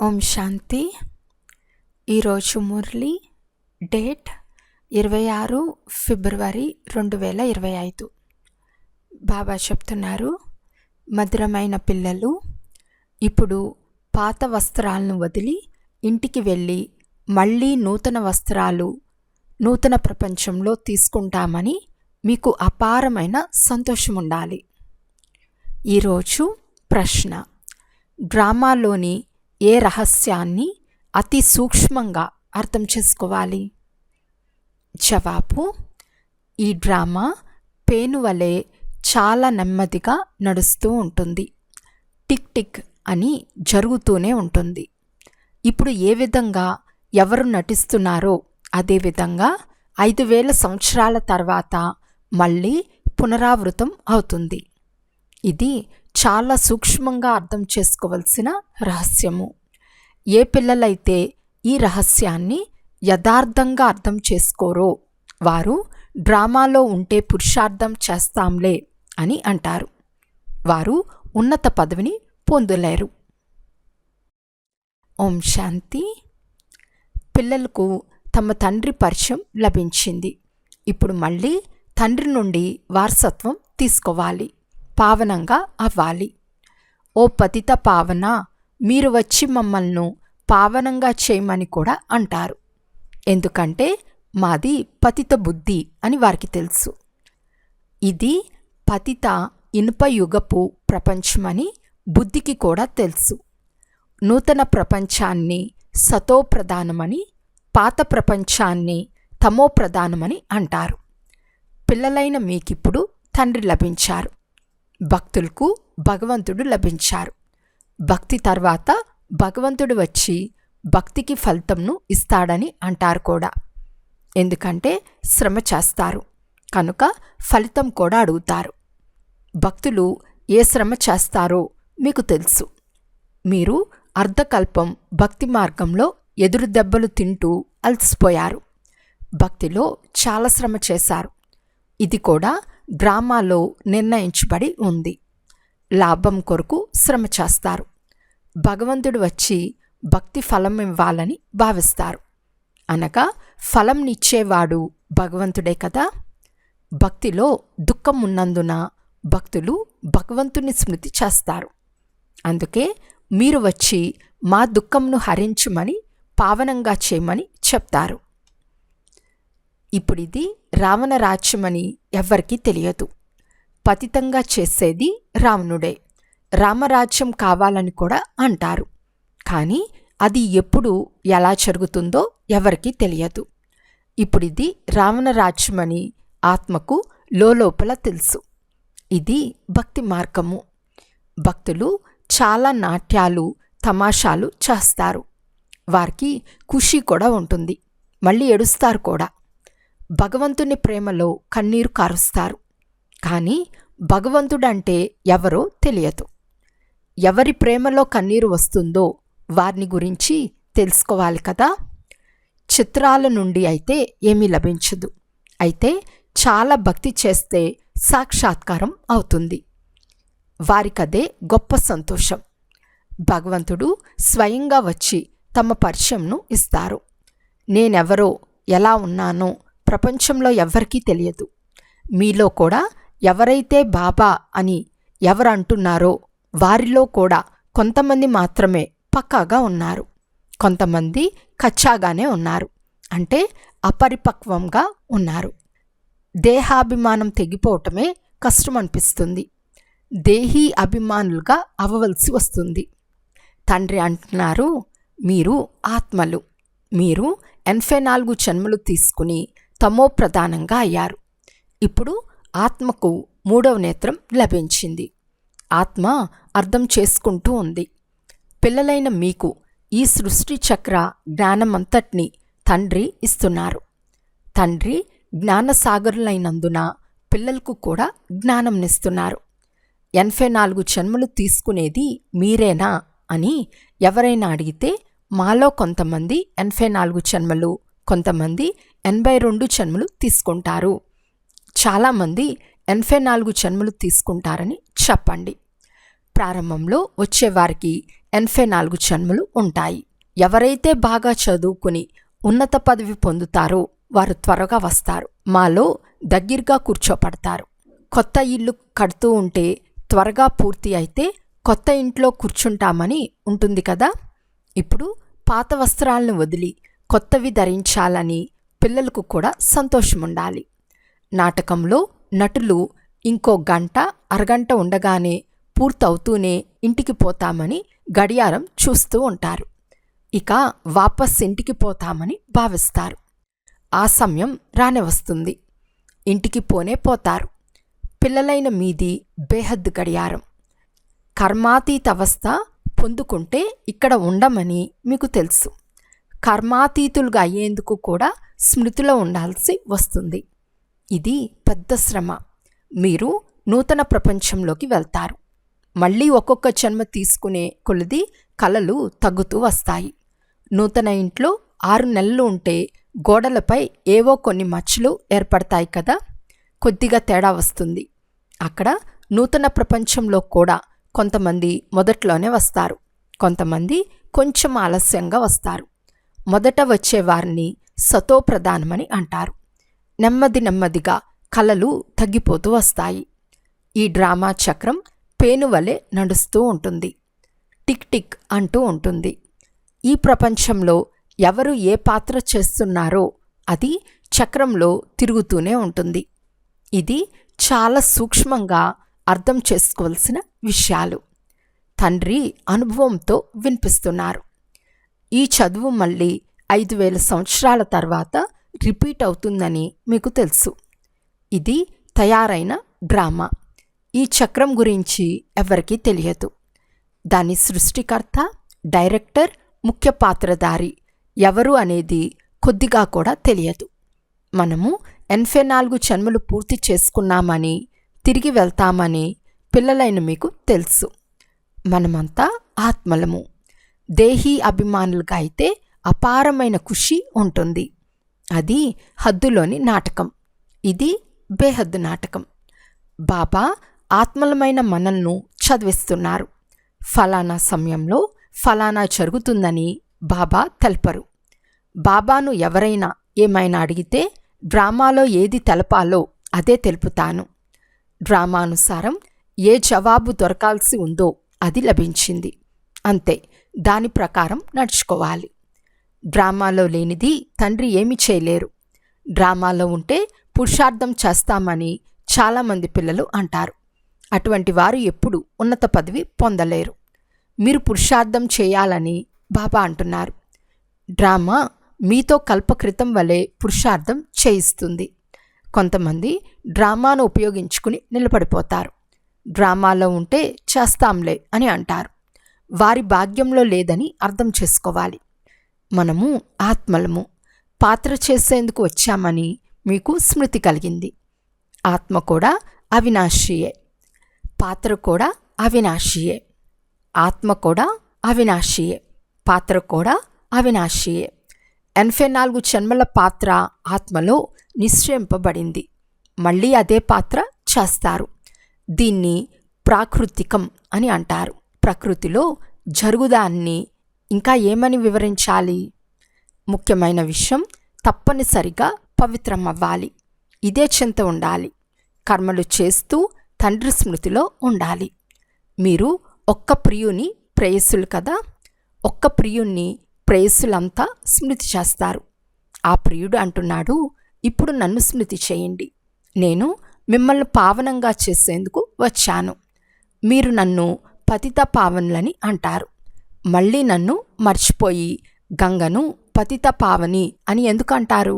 ఓం శాంతి. ఈరోజు మురళి డేట్ 26 ఫిబ్రవరి 2025. బాబా చెప్తున్నారు, మధురమైన పిల్లలు, ఇప్పుడు పాత వస్త్రాలను వదిలి ఇంటికి వెళ్ళి మళ్ళీ నూతన వస్త్రాలు నూతన ప్రపంచంలో తీసుకుంటామని మీకు అపారమైన సంతోషం ఉండాలి. ఈరోజు ప్రశ్న: డ్రామాలోని ఏ రహస్యాన్ని అతి సూక్ష్మంగా అర్థం చేసుకోవాలి? జవాబు: ఈ డ్రామా పేను వలె చాలా నెమ్మదిగా నడుస్తూ ఉంటుంది. టిక్ టిక్ అని జరుగుతూనే ఉంటుంది. ఇప్పుడు ఏ విధంగా ఎవరు నటిస్తున్నారో అదేవిధంగా 5000 సంవత్సరాల తర్వాత మళ్ళీ పునరావృతం అవుతుంది. ఇది చాలా సూక్ష్మంగా అర్థం చేసుకోవలసిన రహస్యము. ఏ పిల్లలైతే ఈ రహస్యాన్ని యథార్థంగా అర్థం చేసుకోరో వారు డ్రామాలో ఉంటే పురుషార్థం చేస్తాంలే అని అంటారు. వారు ఉన్నత పదవిని పొందలేరు. ఓం శాంతి. పిల్లలకు తమ తండ్రి పరిచయం లభించింది. ఇప్పుడు మళ్ళీ తండ్రి నుండి వారసత్వం తీసుకోవాలి, పావనంగా అవ్వాలి. ఓ పతిత పావన, మీరు వచ్చి మమ్మల్ని పావనంగా చేయమని కూడా అంటారు. ఎందుకంటే మాది పతిత బుద్ధి అని వారికి తెలుసు. ఇది పతిత ఇనుపయుగపు ప్రపంచమని బుద్ధికి కూడా తెలుసు. నూతన ప్రపంచాన్ని సతో ప్రధానమని, పాత ప్రపంచాన్ని తమో ప్రధానమని అంటారు. పిల్లలైన మీకిప్పుడు తండ్రి లభించారు. భక్తులకు భగవంతుడు లభించారు. భక్తి తర్వాత భగవంతుడు వచ్చి భక్తికి ఫలితంను ఇస్తాడని అంటారు కూడా. ఎందుకంటే శ్రమ చేస్తారు కనుక ఫలితం కూడా అడుగుతారు. భక్తులు ఏ శ్రమ చేస్తారో మీకు తెలుసు. మీరు అర్ధకల్పం భక్తి మార్గంలో ఎదురు దెబ్బలు తింటూ అలసిపోయారు. భక్తిలో చాలా శ్రమ చేశారు. ఇది కూడా డ్రామాలో నిర్ణయించబడి ఉంది. లాభం కొరకు శ్రమ చేస్తారు. భగవంతుడు వచ్చి భక్తి ఫలం ఇవ్వాలని భావిస్తారు. అనగా ఫలంనిచ్చేవాడు భగవంతుడే కదా. భక్తిలో దుఃఖం ఉన్నందున భక్తులు భగవంతుని స్మృతి చేస్తారు. అందుకే మీరు వచ్చి మా దుఃఖంను హరించమని, పావనంగా చేయమని చెప్తారు. ఇప్పుడిది రావణ రాజ్యమని ఎవ్వరికీ తెలియదు. పతితంగా చేసేది రావణుడే. రామరాజ్యం కావాలని కూడా అంటారు. కానీ అది ఎప్పుడు ఎలా జరుగుతుందో ఎవరికీ తెలియదు. ఇప్పుడిది రావణ రాజ్యమని ఆత్మకు లోపల తెలుసు. ఇది భక్తి మార్గము. భక్తులు చాలా నాట్యాలు తమాషాలు చేస్తారు. వారికి ఖుషి కూడా ఉంటుంది, మళ్ళీ ఏడుస్తారు కూడా. భగవంతుని ప్రేమలో కన్నీరు కారుస్తారు. కానీ భగవంతుడంటే ఎవరో తెలియదు. ఎవరి ప్రేమలో కన్నీరు వస్తుందో వారిని గురించి తెలుసుకోవాలి కదా. చిత్రాల నుండి అయితే ఏమీ లభించదు. అయితే చాలా భక్తి చేస్తే సాక్షాత్కారం అవుతుంది. వారికదే గొప్ప సంతోషం. భగవంతుడు స్వయంగా వచ్చి తమ పరిచయంను ఇస్తారు. నేనెవరో, ఎలా ఉన్నానో ప్రపంచంలో ఎవ్వరికీ తెలియదు. మీలో కూడా ఎవరైతే బాబా అని ఎవరు అంటున్నారో వారిలో కూడా కొంతమంది మాత్రమే పక్కాగా ఉన్నారు. కొంతమంది కచ్చాగానే ఉన్నారు, అంటే అపరిపక్వంగా ఉన్నారు. దేహాభిమానం తెగిపోవటమే కష్టం అనిపిస్తుంది. దేహీ అభిమానులుగా అవ్వవలసి వస్తుంది. తండ్రి అంటున్నారు, మీరు ఆత్మలు. మీరు 84 జన్మలు తీసుకుని తమో ప్రధానంగా అయ్యారు. ఇప్పుడు ఆత్మకు 3వ నేత్రం లభించింది. ఆత్మ అర్థం చేసుకుంటూ ఉంది. పిల్లలైన మీకు ఈ సృష్టి చక్ర జ్ఞానమంతటిని తండ్రి ఇస్తున్నారు. తండ్రి జ్ఞానసాగరులైనందున పిల్లలకు కూడా జ్ఞానంనిస్తున్నారు. 84 జన్మలు తీసుకునేది మీరేనా అని ఎవరైనా అడిగితే మాలో కొంతమంది 84 జన్మలు, కొంతమంది 82 జన్మలు తీసుకుంటారు. చాలామంది 84 జన్మలు తీసుకుంటారని చెప్పండి. ప్రారంభంలో వచ్చేవారికి 84 జన్మలు ఉంటాయి. ఎవరైతే బాగా చదువుకుని ఉన్నత పదవి పొందుతారో వారు త్వరగా వస్తారు, మాలో దగ్గరగా కూర్చోపడతారు. కొత్త ఇల్లు కడుతూ ఉంటే త్వరగా పూర్తి అయితే కొత్త ఇంట్లో కూర్చుంటామని ఉంటుంది కదా. ఇప్పుడు పాత వస్త్రాలను వదిలి కొత్తవి ధరించాలని పిల్లలకు కూడా సంతోషముండాలి. నాటకంలో నటులు ఇంకో గంట అరగంట ఉండగానే పూర్తవుతూనే ఇంటికి పోతామని గడియారం చూస్తూ ఉంటారు. ఇక వాపస్ ఇంటికి పోతామని భావిస్తారు. ఆ సమయం రానే వస్తుంది, ఇంటికి పోనే పోతారు. పిల్లలైన మీది బేహద్దు గడియారం. కర్మాతీత అవస్థ పొందుకుంటే ఇక్కడ ఉండమని మీకు తెలుసు. కర్మాతీతులుగా అయ్యేందుకు కూడా స్మృతిలో ఉండాల్సి వస్తుంది. ఇది పెద్ద శ్రమ. మీరు నూతన ప్రపంచంలోకి వెళ్తారు. మళ్ళీ ఒక్కొక్క జన్మ తీసుకునే కొలది కలలు తగ్గుతూ వస్తాయి. నూతన ఇంట్లో 6 నెలలు ఉంటే గోడలపై ఏవో కొన్ని మచ్చలు ఏర్పడతాయి కదా, కొద్దిగా తేడా వస్తుంది. అక్కడ నూతన ప్రపంచంలో కూడా కొంతమంది మొదట్లోనే వస్తారు, కొంతమంది కొంచెం ఆలస్యంగా వస్తారు. మొదట వచ్చే వారిని సతోప్రధానమని అంటారు. నెమ్మది నెమ్మదిగా కలలు తగ్గిపోతూ వస్తాయి. ఈ డ్రామా చక్రం పేనువలే నడుస్తూ ఉంటుంది, టిక్ టిక్ అంటూ ఉంటుంది. ఈ ప్రపంచంలో ఎవరు ఏ పాత్ర చేస్తున్నారో అది చక్రంలో తిరుగుతూనే ఉంటుంది. ఇది చాలా సూక్ష్మంగా అర్థం చేసుకోవాల్సిన విషయాలు. తండ్రి అనుభవంతో వినిపిస్తున్నారు. ఈ చదువు మళ్ళీ 5000 సంవత్సరాల తర్వాత రిపీట్ అవుతుందని మీకు తెలుసు. ఇది తయారైన డ్రామా. ఈ చక్రం గురించి ఎవరికీ తెలియదు. దాని సృష్టికర్త, డైరెక్టర్, ముఖ్య పాత్రధారి ఎవరు అనేది కొద్దిగా కూడా తెలియదు. మనము 84 జన్మలు పూర్తి చేసుకున్నామని, తిరిగి వెళ్తామని పిల్లలైన మీకు తెలుసు. మనమంతా ఆత్మలము. దేహీ అభిమానులుగా అయితే అపారమైన ఖుషి ఉంటుంది. అది హద్దులోని నాటకం, ఇది బేహద్దు నాటకం. బాబా ఆత్మలమైన మనల్ని చదివిస్తున్నారు. ఫలానా సమయంలో ఫలానా జరుగుతుందని బాబా తెల్పరు. బాబాను ఎవరైనా ఏమైనా అడిగితే డ్రామాలో ఏది తెలపాలో అదే తెలుపుతాను. డ్రామానుసారం ఏ జవాబు దొరకాల్సి ఉందో అది లభించింది, అంతే. దాని ప్రకారం నడుచుకోవాలి. డ్రామాలో లేనిది తండ్రి ఏమి చేయలేరు. డ్రామాలో ఉంటే పురుషార్థం చేస్తామని చాలామంది పిల్లలు అంటారు. అటువంటి వారు ఎప్పుడు ఉన్నత పదవి పొందలేరు. మీరు పురుషార్థం చేయాలని బాబా అంటున్నారు. డ్రామా మీతో కల్పకృతం వలె పురుషార్థం చేయిస్తుంది. కొంతమంది డ్రామాను ఉపయోగించుకుని నిలబడిపోతారు. డ్రామాలో ఉంటే చేస్తాంలే అని అంటారు. వారి భాగ్యంలో లేదని అర్థం చేసుకోవాలి. మనము ఆత్మలము. పాత్ర చేసేందుకు వచ్చామని మీకు స్మృతి కలిగింది. ఆత్మ కూడా అవినాశియే, పాత్ర కూడా అవినాశియే. ఆత్మ కూడా అవినాశియే, పాత్ర కూడా అవినాశియే. 84 జన్మల పాత్ర ఆత్మలో నిశ్చయింపబడింది. మళ్ళీ అదే పాత్ర చేస్తారు. దీన్ని ప్రాకృతికం అని అంటారు. ప్రకృతిలో జరుగుదాన్ని ఇంకా ఏమని వివరించాలి? ముఖ్యమైన విషయం, తప్పనిసరిగా పవిత్రమవ్వాలి. ఇదే చింత ఉండాలి. కర్మలు చేస్తూ తండ్రి స్మృతిలో ఉండాలి. మీరు ఒక్క ప్రియుని ప్రేయస్సులు కదా, ఒక్క ప్రియుణ్ణి ప్రేయస్సులంతా స్మృతి చేస్తారు. ఆ ప్రియుడు అంటున్నాడు, ఇప్పుడు నన్ను స్మృతి చేయండి. నేను మిమ్మల్ని పావనంగా చేసేందుకు వచ్చాను. మీరు నన్ను పతిత పావనులని అంటారు. మళ్ళీ నన్ను మర్చిపోయి గంగను పతిత పావని అని ఎందుకు అంటారు?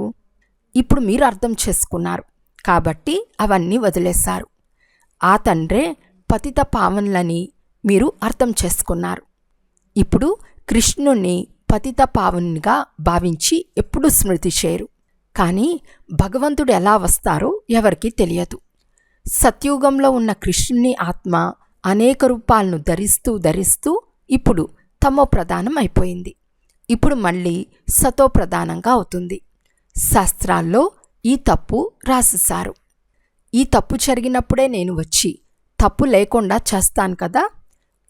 ఇప్పుడు మీరు అర్థం చేసుకున్నారు కాబట్టి అవన్నీ వదిలేశారు. ఆ తండ్రే పతిత పావనులని మీరు అర్థం చేసుకున్నారు. ఇప్పుడు కృష్ణుణ్ణి పతిత పావనిగా భావించి ఎప్పుడూ స్మృతి చేయరు. కానీ భగవంతుడు ఎలా వస్తారో ఎవరికీ తెలియదు. సత్యుగంలో ఉన్న కృష్ణుని ఆత్మ అనేక రూపాలను ధరిస్తూ ధరిస్తూ ఇప్పుడు తమో ప్రధానం అయిపోయింది. ఇప్పుడు మళ్ళీ సతో ప్రధానంగా అవుతుంది. శాస్త్రాల్లో ఈ తప్పు రాసేశారు. ఈ తప్పు జరిగినప్పుడే నేను వచ్చి తప్పు లేకుండా చేస్తాను కదా.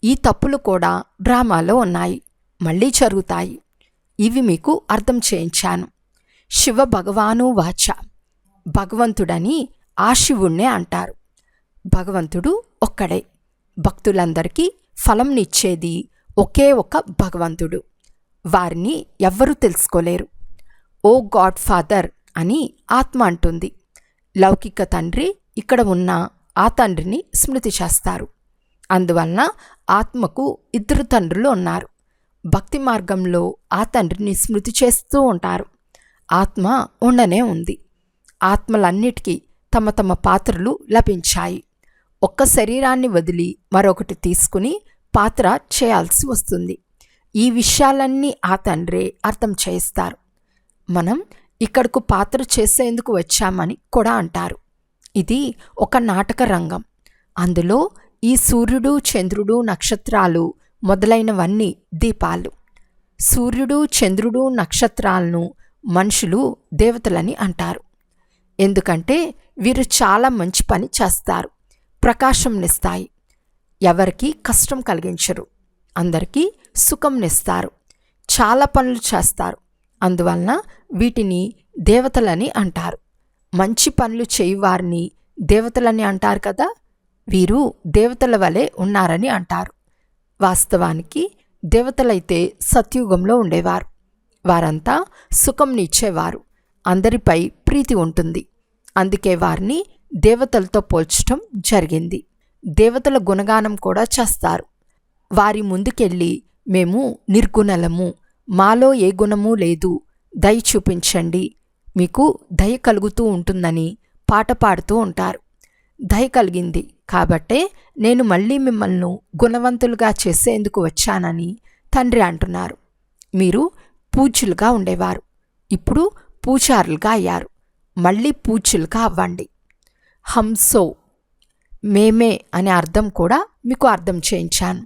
ఈ తప్పులు కూడా డ్రామాలో ఉన్నాయి, మళ్ళీ జరుగుతాయి. ఇవి మీకు అర్థం చేయించాను. శివ భగవాను వాచ. భగవంతుడని ఆ శివుణ్ణే అంటారు. భగవంతుడు ఒక్కడే. భక్తులందరికీ ఫలంనిచ్చేది ఒకే ఒక భగవంతుడు. వారిని ఎవ్వరూ తెలుసుకోలేరు. ఓ గాడ్ ఫాదర్ అని ఆత్మ అంటుంది. లౌకిక తండ్రి ఇక్కడ ఉన్న ఆ తండ్రిని స్మృతి చేస్తారు. అందువలన ఆత్మకు ఇద్దరు తండ్రులు ఉన్నారు. భక్తి మార్గంలో ఆ తండ్రిని స్మృతి చేస్తూ ఉంటారు. ఆత్మ ఉండనే ఉంది. ఆత్మలన్నిటికీ తమ తమ పాత్రలు లభించాయి. ఒక్క శరీరాన్ని వదిలి మరొకటి తీసుకుని పాత్ర చేయాల్సి వస్తుంది. ఈ విషయాలన్నీ ఆ తండ్రే అర్థం చేయిస్తారు. మనం ఇక్కడకు పాత్ర చేసేందుకు వచ్చామని కూడా అంటారు. ఇది ఒక నాటక రంగం. అందులో ఈ సూర్యుడు, చంద్రుడు, నక్షత్రాలు మొదలైనవన్నీ దీపాలు. సూర్యుడు, చంద్రుడు, నక్షత్రాలను మనుషులు దేవతలని అంటారు. ఎందుకంటే వీరు చాలా మంచి పని చేస్తారు, ప్రకాశంనిస్తాయి. ఎవరికి కష్టం కలిగించరు, అందరికీ సుఖంనిస్తారు, చాలా పనులు చేస్తారు. అందువలన వీటిని దేవతలని అంటారు. మంచి పనులు చేయువారిని దేవతలని అంటారు కదా. వీరు దేవతల వలె ఉన్నారని అంటారు. వాస్తవానికి దేవతలైతే సత్యుగంలో ఉండేవారు. వారంతా సుఖంనిచ్చేవారు, అందరిపై ప్రీతి ఉంటుంది. అందుకే వారిని దేవతలతో పోల్చటం జరిగింది. దేవతల గుణగానం కూడా చేస్తారు. వారి ముందుకెళ్ళి మేము నిర్గుణలము, మాలో ఏ గుణమూ లేదు, దయ చూపించండి, మీకు దయ కలుగుతూ ఉంటుందని పాట పాడుతూ ఉంటారు. దయ కలిగింది కాబట్టే నేను మళ్ళీ మిమ్మల్ని గుణవంతులుగా చేసేందుకు వచ్చానని తండ్రి అంటున్నారు. మీరు పూజ్యులుగా ఉండేవారు, ఇప్పుడు పూజారులుగా అయ్యారు. మళ్ళీ పూజ్యులుగా అవ్వండి. హంసో, మేమే అనే అర్థం కూడా మీకు అర్థం చేయించాను.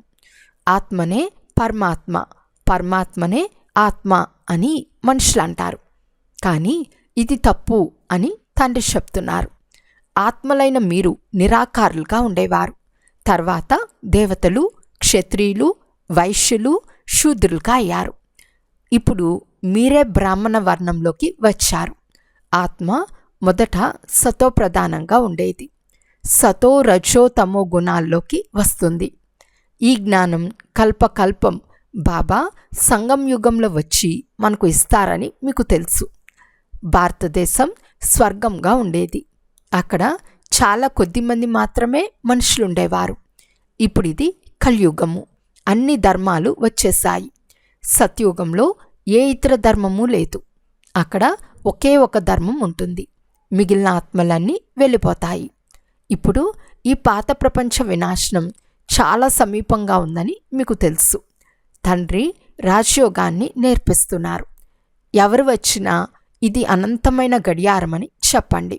ఆత్మనే పరమాత్మ, పరమాత్మనే ఆత్మ అని మనుషులు అంటారు. కానీ ఇది తప్పు అని తండ్రి చెప్తున్నారు. ఆత్మలైన మీరు నిరాకారులుగా ఉండేవారు. తర్వాత దేవతలు, క్షత్రియులు, వైశ్యులు, శూద్రులుగా అయ్యారు. ఇప్పుడు మీరే బ్రాహ్మణ వర్ణంలోకి వచ్చారు. ఆత్మ మొదట సతో ప్రధానంగా ఉండేది. సతో, రజో, తమో గుణాల్లోకి వస్తుంది. ఈ జ్ఞానం కల్పకల్పం బాబా సంగం యుగంలో వచ్చి మనకు ఇస్తారని మీకు తెలుసు. భారతదేశం స్వర్గంగా ఉండేది. అక్కడ చాలా కొద్దిమంది మాత్రమే మనుషులుండేవారు. ఇప్పుడు ఇది కలియుగము, అన్ని ధర్మాలు వచ్చేశాయి. సత్యుగంలో ఏ ఇతర ధర్మము లేదు. అక్కడ ఒకే ఒక ధర్మం ఉంటుంది, మిగిలిన ఆత్మలన్నీ వెళ్ళిపోతాయి. ఇప్పుడు ఈ పాత ప్రపంచ వినాశనం చాలా సమీపంగా ఉందని మీకు తెలుసు. తండ్రి రాజయోగాన్ని నేర్పిస్తున్నారు. ఎవరు వచ్చినా ఇది అనంతమైన గడియారమని చెప్పండి.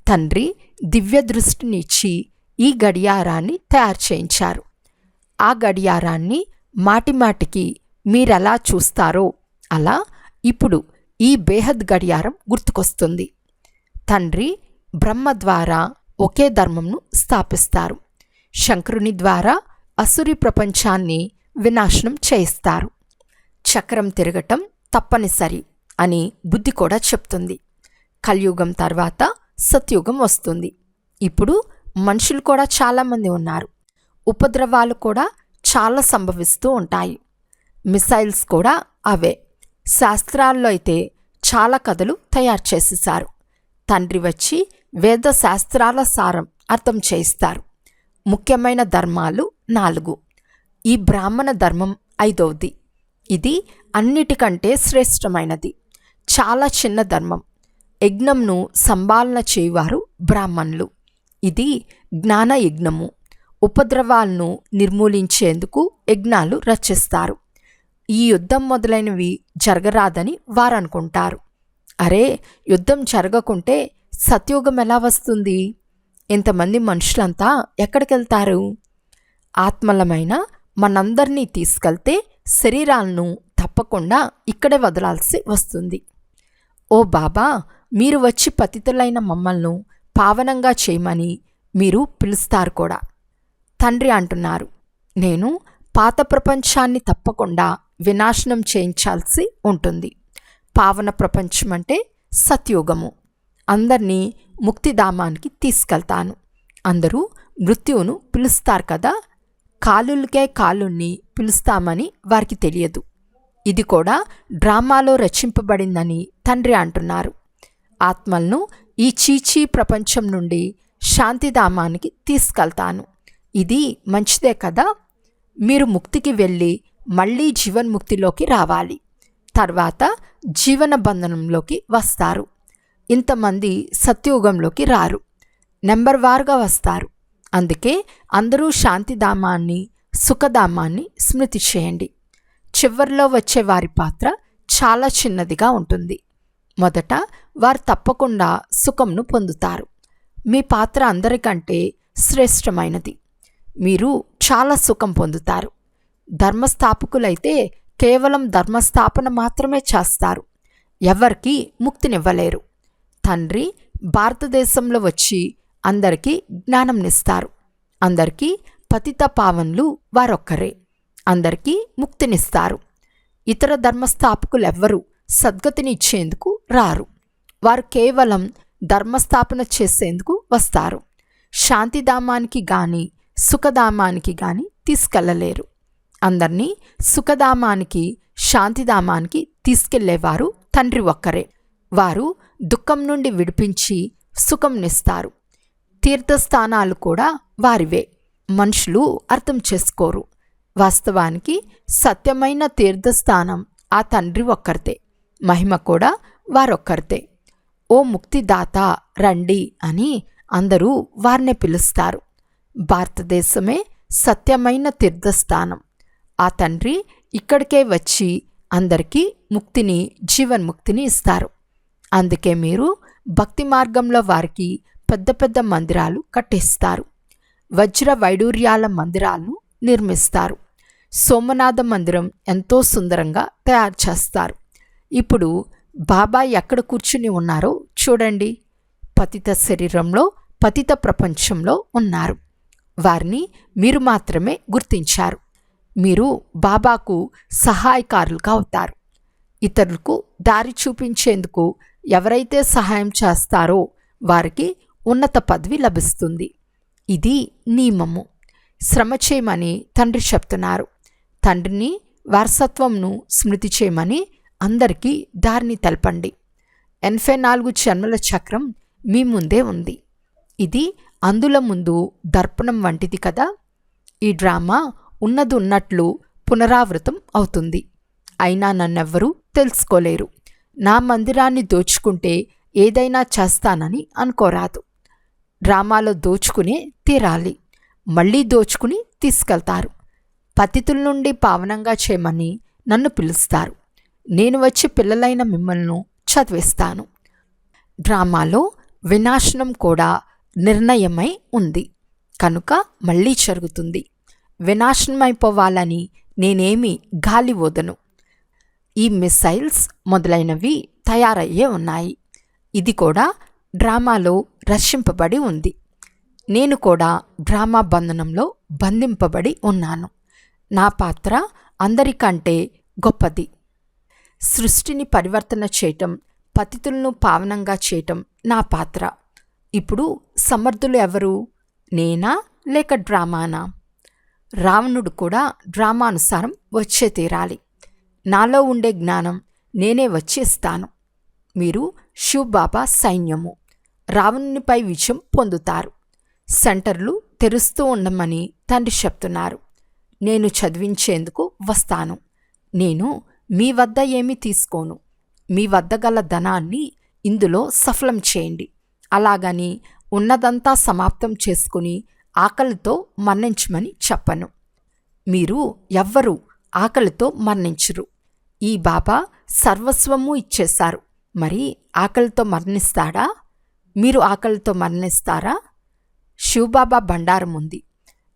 తండ్రి దివ్య దృష్టినిచ్చి ఈ గడియారాన్ని తయారు చేయించారు. ఆ గడియారాన్ని మాటిమాటికి మీరెలా చూస్తారో అలా ఇప్పుడు ఈ బేహద్ గడియారం గుర్తుకొస్తుంది. తండ్రి బ్రహ్మ ద్వారా ఒకే ధర్మంను స్థాపిస్తారు. శంకరుని ద్వారా అసురి ప్రపంచాన్ని వినాశనం చేయిస్తారు. చక్రం తిరగటం తప్పనిసరి అని బుద్ధి కూడా చెప్తుంది. కలియుగం తర్వాత సత్యుగం వస్తుంది. ఇప్పుడు మనుషులు కూడా చాలామంది ఉన్నారు. ఉపద్రవాలు కూడా చాలా సంభవిస్తూ ఉంటాయి. మిసైల్స్ కూడా అవే. శాస్త్రాల్లో అయితే చాలా కథలు తయారు చేసేశారు. తండ్రి వచ్చి వేద శాస్త్రాల సారం అర్థం చేయిస్తారు. ముఖ్యమైన ధర్మాలు 4. ఈ బ్రాహ్మణ ధర్మం 5వది. ఇది అన్నిటికంటే శ్రేష్టమైనది. చాలా చిన్న ధర్మం. యజ్ఞంను సంపాలన చేయువారు బ్రాహ్మణులు. ఇది జ్ఞాన యజ్ఞము. ఉపద్రవాలను నిర్మూలించేందుకు యజ్ఞాలు రచిస్తారు. ఈ యుద్ధం మొదలైనవి జరగరాదని వారనుకుంటారు. అరే, యుద్ధం జరగకుంటే సత్యుగం ఎలా వస్తుంది? ఇంతమంది మనుషులంతా ఎక్కడికెళ్తారు? ఆత్మలమైన మనందరినీ తీసుకెళ్తే శరీరాలను తప్పకుండా ఇక్కడే వదలాల్సి వస్తుంది. ఓ బాబా, మీరు వచ్చి పతితులైన మమ్మల్ని పావనంగా చేయమని మీరు పిలుస్తారు కూడా. తండ్రి అంటున్నారు, నేను పాత ప్రపంచాన్ని తప్పకుండా వినాశనం చేయించాల్సి ఉంటుంది. పావన ప్రపంచం అంటే సత్యుగము. అందరినీ ముక్తిధామానికి తీసుకెళ్తాను. అందరూ మృత్యువును పిలుస్తారు కదా, కాలులకే కాలుణ్ణి పిలుస్తామని వారికి తెలియదు. ఇది కూడా డ్రామాలో రచింపబడిందని తండ్రి అంటున్నారు. ఆత్మలను ఈ చీచీ ప్రపంచం నుండి శాంతిధామానికి తీసుకెళ్తాను. ఇది మంచిదే కదా. మీరు ముక్తికి వెళ్ళి మళ్ళీ జీవన్ముక్తిలోకి రావాలి. తర్వాత జీవన బంధనంలోకి వస్తారు. ఇంతమంది సత్యయుగంలోకి రారు, నెంబర్ వారుగా వస్తారు. అందుకే అందరూ శాంతిధామాన్ని, సుఖధామాన్ని స్మృతి చేయండి. చివరిలో వచ్చే వారి పాత్ర చాలా చిన్నదిగా ఉంటుంది. మొదట వారు తప్పకుండా సుఖంను పొందుతారు. మీ పాత్ర అందరికంటే శ్రేష్టమైనది. మీరు చాలా సుఖం పొందుతారు. ధర్మస్థాపకులైతే కేవలం ధర్మస్థాపన మాత్రమే చేస్తారు, ఎవరికి ముక్తినివ్వలేరు. తండ్రి భారతదేశంలో వచ్చి అందరికీ జ్ఞానంనిస్తారు. అందరికీ పతిత పావనులు వారొక్కరే. అందరికీ ముక్తినిస్తారు. ఇతర ధర్మస్థాపకులెవ్వరూ సద్గతిని ఇచ్చేందుకు రారు. వారు కేవలం ధర్మస్థాపన చేసేందుకు వస్తారు. శాంతిధామానికి గాని సుఖధామానికి గాని తీసుకెళ్ళలేరు. అందరినీ సుఖధామానికి, శాంతిధామానికి తీసుకెళ్లేవారు తండ్రి ఒక్కరే. వారు దుఃఖం నుండి విడిపించి సుఖంనిస్తారు. తీర్థస్థానాలు కూడా వారివే. మనుషులు అర్థం చేసుకోరు. వాస్తవానికి సత్యమైన తీర్థస్థానం ఆ తండ్రి ఒక్కరితే. మహిమ కూడా వారొక్కరితే. ఓ ముక్తిదాత రండి అని అందరూ వారిని పిలుస్తారు. భారతదేశమే సత్యమైన తీర్థస్థానం. ఆ తండ్రి ఇక్కడికే వచ్చి అందరికీ ముక్తిని, జీవన్ముక్తిని ఇస్తారు. అందుకే మీరు భక్తి మార్గంలో వారికి పెద్ద పెద్ద మందిరాలు కట్టిస్తారు. వజ్ర వైడూర్యాల మందిరాలను నిర్మిస్తారు. సోమనాథ మందిరం ఎంతో సుందరంగా తయారు చేస్తారు. ఇప్పుడు బాబా ఎక్కడ కూర్చుని ఉన్నారో చూడండి. పతిత శరీరంలో, పతిత ప్రపంచంలో ఉన్నారు. వారిని మీరు మాత్రమే గుర్తించారు. మీరు బాబాకు సహాయకారులుగా అవుతారు. ఇతరులకు దారి చూపించేందుకు ఎవరైతే సహాయం చేస్తారో వారికి ఉన్నత పదవి లభిస్తుంది. ఇది నియమము. శ్రమ చేయమని తండ్రి చెప్తున్నారు. తండ్రిని, వారసత్వంను స్మృతి చేయమని అందరికీ దారిని తెలపండి. 84 జన్మల చక్రం మీ ముందే ఉంది. ఇది అందుల ముందు దర్పణం వంటిది కదా. ఈ డ్రామా ఉన్నది ఉన్నట్లు పునరావృతం అవుతుంది. అయినా నన్నెవ్వరూ తెలుసుకోలేరు. నా మందిరాన్ని దోచుకుంటే ఏదైనా చేస్తానని అనుకోరాదు. డ్రామాలో దోచుకునే తీరాలి. మళ్ళీ దోచుకుని తీసుకెళ్తారు. పతితుల నుండి పావనంగా చేయమని నన్ను పిలుస్తారు. నేను వచ్చి పిల్లలైన మిమ్మల్ని చదివిస్తాను. డ్రామాలో వినాశనం కూడా నిర్ణయమై ఉంది కనుక మళ్ళీ జరుగుతుంది. వినాశనమైపోవాలని నేనేమీ గాలి వదను. ఈ మిసైల్స్ మొదలైనవి తయారయ్యే ఉన్నాయి. ఇది కూడా డ్రామాలో రక్షింపబడి ఉంది. నేను కూడా డ్రామా బంధనంలో బంధింపబడి ఉన్నాను. నా పాత్ర అందరికంటే గొప్పది. సృష్టిని పరివర్తన చేయటం, పతితులను పావనంగా చేయటం నా పాత్ర. ఇప్పుడు సమర్థులు ఎవరు, నేనా లేక డ్రామానా? రావణుడు కూడా డ్రామానుసారం వచ్చే తీరాలి. నాలో ఉండే జ్ఞానం నేనే వచ్చి ఇస్తాను. మీరు శివబాబా సైన్యము. రావణునిపై విజయం పొందుతారు. సెంటర్లు తెరుస్తూ ఉండమని తండ్రి చెప్తున్నారు. నేను చదివించేందుకు వస్తాను. నేను మీ వద్ద ఏమీ తీసుకోను. మీ వద్ద గల ధనాన్ని ఇందులో సఫలం చేయండి. అలాగని ఉన్నదంతా సమాప్తం చేసుకుని ఆకలితో మరణించమని చెప్పను. మీరు ఎవ్వరూ ఆకలితో మరణించరు. ఈ బాబా సర్వస్వము ఇచ్చేశారు. మరి ఆకలితో మరణిస్తాడా? మీరు ఆకలితో మరణిస్తారా? శివబాబా బండారం ఉంది.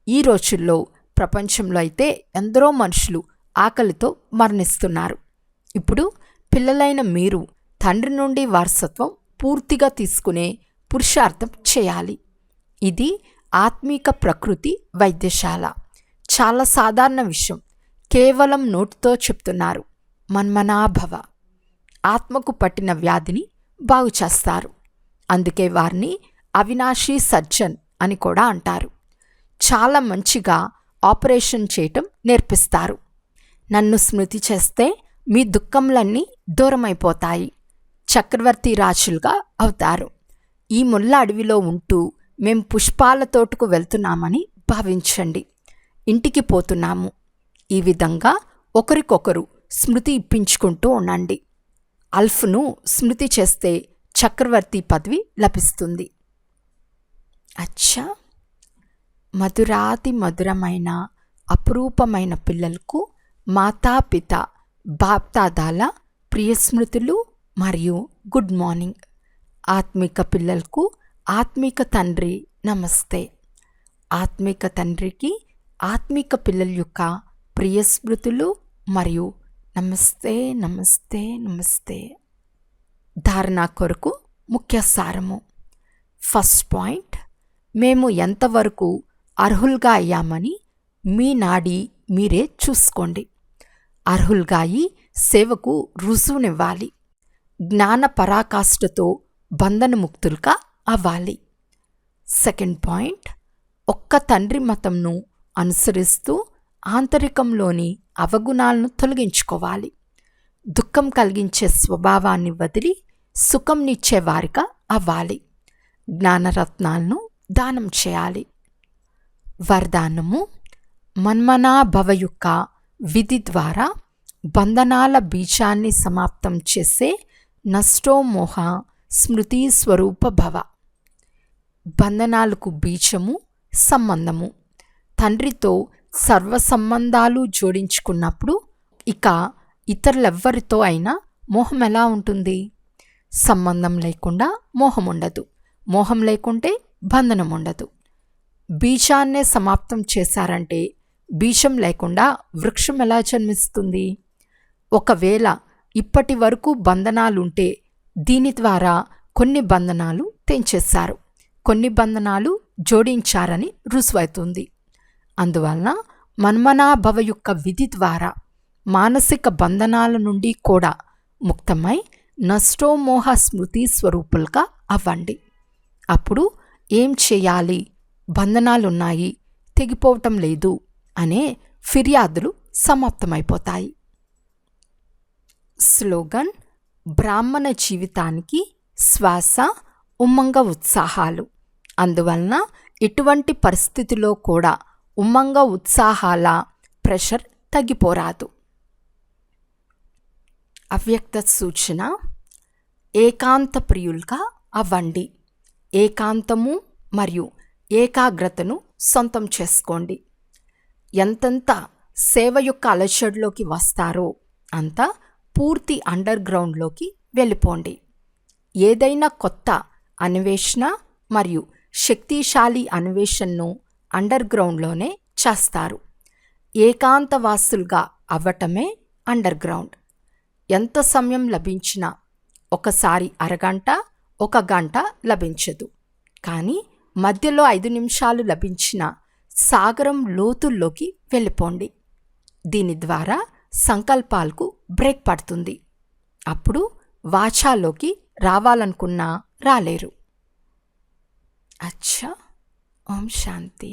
ఈ రోజుల్లో ప్రపంచంలో అయితే ఎందరో మనుషులు ఆకలితో మరణిస్తున్నారు. ఇప్పుడు పిల్లలైన మీరు తండ్రి నుండి వారసత్వం పూర్తిగా తీసుకునే పురుషార్థం చేయాలి. ఇది ఆత్మీక ప్రకృతి వైద్యశాల. చాలా సాధారణ విషయం. కేవలం నోటితో చెప్తున్నారు. మన్మనాభవ. ఆత్మకు పట్టిన వ్యాధిని బాగు చేస్తారు. అందుకే వారిని అవినాశీ సర్జన్ అని కూడా అంటారు. చాలా మంచిగా ఆపరేషన్ చేయటం నేర్పిస్తారు. నన్ను స్మృతి చేస్తే మీ దుఃఖంలన్నీ దూరమైపోతాయి. చక్రవర్తి రాజులుగా అవుతారు. ఈ ముళ్ళ అడవిలో ఉంటూ మేం పుష్పాల తోటకు వెళ్తున్నామని భావించండి. ఇంటికి పోతున్నాము. ఈ విధంగా ఒకరికొకరు స్మృతి ఇప్పించుకుంటూ ఉండండి. అల్ఫ్ను స్మృతి చేస్తే చక్రవర్తి పదవి లభిస్తుంది. అచ్చా, మధురాతి మధురమైన అపురూపమైన పిల్లలకు మాతాపిత బాప్దాదాల ప్రియస్మృతులు మరియు గుడ్ మార్నింగ్. ఆత్మిక పిల్లలకు ఆత్మిక తండ్రి నమస్తే. ఆత్మిక తండ్రికి ఆత్మిక పిల్లల యొక్క ప్రియస్మృతులు మరియు నమస్తే నమస్తే నమస్తే. ధారణ కొరకు ముఖ్య సారము. ఫస్ట్ పాయింట్, మేము ఎంతవరకు అర్హులుగా అయ్యామని మీ నాడి మీరే చూసుకోండి. అర్హులుగా అయి సేవకు రుజువునివ్వాలి. జ్ఞాన పరాకాష్ఠతో బంధనముక్తులుగా అవ్వాలి. సెకండ్ పాయింట్, ఒక్క తండ్రి మతంను అనుసరిస్తూ ఆంతరికంలోని అవగుణాలను తొలగించుకోవాలి. దుఃఖం కలిగించే స్వభావాన్ని వదిలి సుఖంనిచ్చే వారిగా అవ్వాలి. జ్ఞానరత్నాలను దానం చేయాలి. వరదానము. మన్మనాభవ యొక్క విధి ద్వారా బంధనాల బీజాన్ని సమాప్తం చేసే నష్టోమోహ స్మృతి స్వరూప భవ. బంధనాలకు బీజము సంబంధము. తండ్రితో సర్వ సంబంధాలు జోడించుకున్నప్పుడు ఇక ఇతరులెవ్వరితో అయినా మోహం ఎలా ఉంటుంది? సంబంధం లేకుండా మోహం ఉండదు. మోహం లేకుంటే బంధనం ఉండదు. బీజాన్నే సమాప్తం చేశారంటే బీజం లేకుండా వృక్షం ఎలా జన్మిస్తుంది? ఒకవేళ ఇప్పటి వరకు బంధనాలుంటే దీని ద్వారా కొన్ని బంధనాలు తెంచేశారు, కొన్ని బంధనాలు జోడించారని రుజువవుతుంది. అందువలన మన్మనాభవ యొక్క విధి ద్వారా మానసిక బంధనాల నుండి కూడా ముక్తమై నష్టోమోహ స్మృతి స్వరూపులుగా అవ్వండి. అప్పుడు ఏం చేయాలి? బంధనాలున్నాయి, తెగిపోవటం లేదు అనే ఫిర్యాదులు సమాప్తమైపోతాయి. స్లోగన్. బ్రాహ్మణ జీవితానికి శ్వాస ఉమ్మంగ ఉత్సాహాలు. అందువలన ఎటువంటి పరిస్థితిలో కూడా ఉమ్మంగ ఉత్సాహాల ప్రెషర్ తగ్గిపోరాదు. అవ్యక్త సూచన. ఏకాంత ప్రియులుగా అవ్వండి. ఏకాంతము మరియు ఏకాగ్రతను సొంతం చేసుకోండి. ఎంతెంత సేవ యొక్క అలజడిలోకి వస్తారో అంత పూర్తి అండర్ గ్రౌండ్లోకి వెళ్ళిపోండి. ఏదైనా కొత్త అన్వేషణ మరియు శక్తిశాలి అన్వేషణను అండర్ గ్రౌండ్లోనే చేస్తారు. ఏకాంతవాసులుగా అవ్వటమే అండర్ గ్రౌండ్. ఎంత సమయం లభించినా ఒకసారి అరగంట, ఒక గంట లభించదు. కానీ మధ్యలో 5 నిమిషాలు లభించిన సాగరం లోతుల్లోకి వెళ్ళిపోండి. దీని ద్వారా సంకల్పాలకు బ్రేక్ పడుతుంది. అప్పుడు వాచాలోకి రావాలనుకున్నా రాలేరు. అచ్చా. ఓం శాంతి.